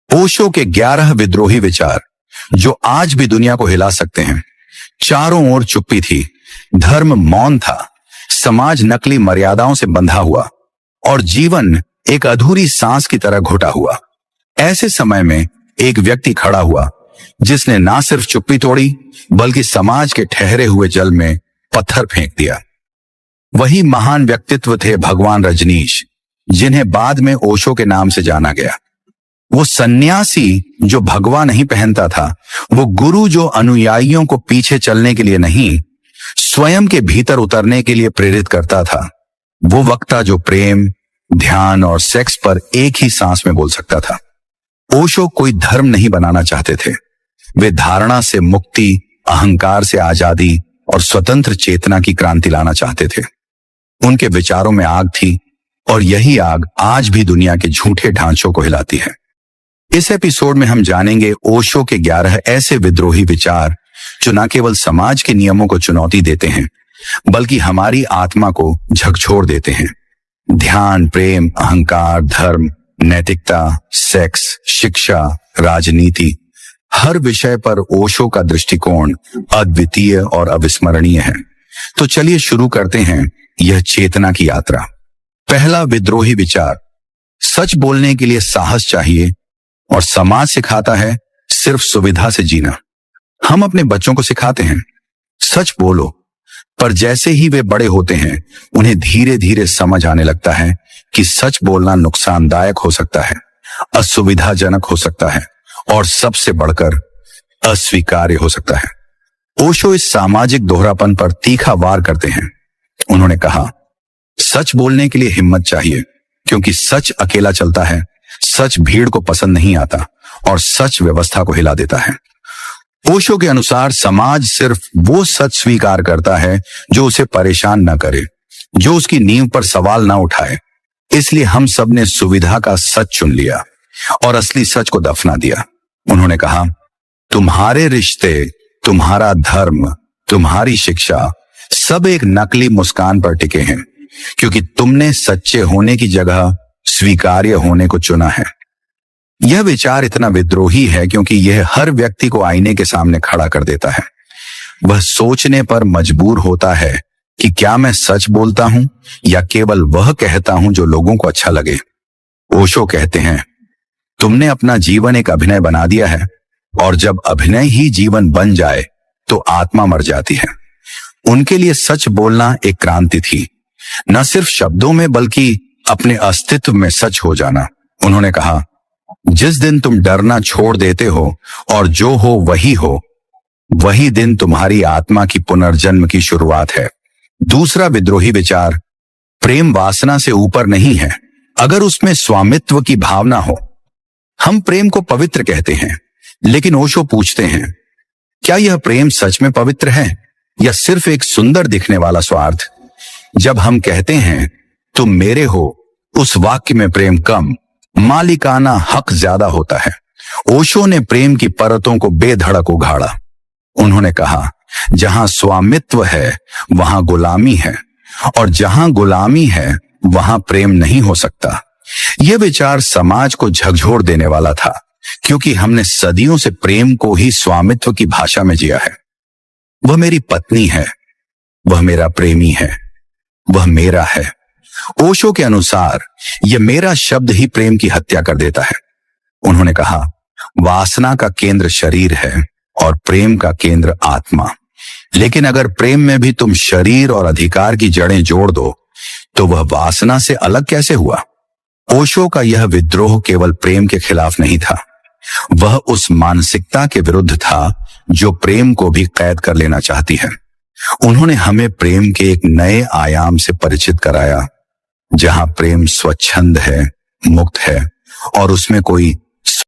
ओशो के 11 विद्रोही विचार जो आज भी दुनिया को हिला सकते हैं। चारों ओर चुप्पी थी, धर्म मौन था, समाज नकली मर्यादाओं से बंधा हुआ और जीवन एक अधूरी सांस की तरह घुटा हुआ। ऐसे समय में एक व्यक्ति खड़ा हुआ जिसने ना सिर्फ चुप्पी तोड़ी बल्कि समाज के ठहरे हुए जल में पत्थर फेंक दिया। वही महान व्यक्तित्व थे भगवान रजनीश, जिन्हें बाद में ओशो के नाम से जाना गया। वो सन्यासी जो भगवा नहीं पहनता था, वो गुरु जो अनुयायियों को पीछे चलने के लिए नहीं, स्वयं के भीतर उतरने के लिए प्रेरित करता था। वो वक्ता जो प्रेम, ध्यान और सेक्स पर एक ही सांस में बोल सकता था। ओशो कोई धर्म नहीं बनाना चाहते थे। वे धारणा से मुक्ति, अहंकार से आजादी और स्वतंत्र चेतना की क्रांति लाना चाहते थे। उनके विचारों में आग थी और यही आग आज भी दुनिया के झूठे ढांचों को हिलाती है। इस एपिसोड में हम जानेंगे ओशो के 11 ऐसे विद्रोही विचार जो न केवल समाज के नियमों को चुनौती देते हैं बल्कि हमारी आत्मा को झकझोर देते हैं। ध्यान, प्रेम, अहंकार, धर्म, नैतिकता, सेक्स, शिक्षा, राजनीति, हर विषय पर ओशो का दृष्टिकोण अद्वितीय और अविस्मरणीय है। तो चलिए शुरू करते हैं यह चेतना की यात्रा। पहला विद्रोही विचार, सच बोलने के लिए साहस चाहिए और समाज सिखाता है सिर्फ सुविधा से जीना। हम अपने बच्चों को सिखाते हैं सच बोलो, पर जैसे ही वे बड़े होते हैं उन्हें धीरे धीरे समझ आने लगता है कि सच बोलना नुकसानदायक हो सकता है, असुविधाजनक हो सकता है और सबसे बढ़कर अस्वीकार्य हो सकता है। ओशो इस सामाजिक दोहरापन पर तीखा वार करते हैं। उन्होंने कहा, सच बोलने के लिए हिम्मत चाहिए क्योंकि सच अकेला चलता है, सच भीड़ को पसंद नहीं आता और सच व्यवस्था को हिला देता है। ओशो के अनुसार समाज सिर्फ वो सच स्वीकार करता है जो उसे परेशान न करे, जो उसकी नींव पर सवाल न उठाए। इसलिए हम सब ने सुविधा का सच चुन लिया और असली सच को दफना दिया। उन्होंने कहा, तुम्हारे रिश्ते, तुम्हारा धर्म, तुम्हारी शिक्षा सब एक नकली मुस्कान पर टिके हैं क्योंकि तुमने सच्चे होने की जगह स्वीकार्य होने को चुना है। यह विचार इतना विद्रोही है क्योंकि यह हर व्यक्ति को आईने के सामने खड़ा कर देता है। वह सोचने पर मजबूर होता है कि क्या मैं सच बोलता हूं या केवल वह कहता हूं जो लोगों को अच्छा लगे। ओशो कहते हैं, तुमने अपना जीवन एक अभिनय बना दिया है और जब अभिनय ही जीवन बन जाए तो आत्मा मर जाती है। उनके लिए सच बोलना एक क्रांति थी, न सिर्फ शब्दों में बल्कि अपने अस्तित्व में सच हो जाना। उन्होंने कहा, जिस दिन तुम डरना छोड़ देते हो और जो हो वही दिन तुम्हारी आत्मा की पुनर्जन्म की शुरुआत है। दूसरा विद्रोही विचार, प्रेम वासना से ऊपर नहीं है अगर उसमें स्वामित्व की भावना हो। हम प्रेम को पवित्र कहते हैं, लेकिन ओशो पूछते हैं, क्या यह प्रेम सच में पवित्र है या सिर्फ एक सुंदर दिखने वाला स्वार्थ? जब हम कहते हैं तुम मेरे हो, उस वाक्य में प्रेम कम, मालिकाना हक ज्यादा होता है। ओशो ने प्रेम की परतों को बेधड़क उघाड़ा। उन्होंने कहा, जहां स्वामित्व है वहां गुलामी है और जहां गुलामी है वहां प्रेम नहीं हो सकता। यह विचार समाज को झकझोर देने वाला था क्योंकि हमने सदियों से प्रेम को ही स्वामित्व की भाषा में जिया है। वह मेरी पत्नी है, वह मेरा प्रेमी है, वह मेरा है। ओशो के अनुसार यह मेरा शब्द ही प्रेम की हत्या कर देता है। उन्होंने कहा, वासना का केंद्र शरीर है और प्रेम का केंद्र आत्मा। लेकिन अगर प्रेम में भी तुम शरीर और अधिकार की जड़ें जोड़ दो तो वह वासना से अलग कैसे हुआ? ओशो का यह विद्रोह केवल प्रेम के खिलाफ नहीं था, वह उस मानसिकता के विरुद्ध था जो प्रेम को भी कैद कर लेना चाहती है। उन्होंने हमें प्रेम के एक नए आयाम से परिचित कराया, जहां प्रेम स्वच्छंद है, मुक्त है और उसमें कोई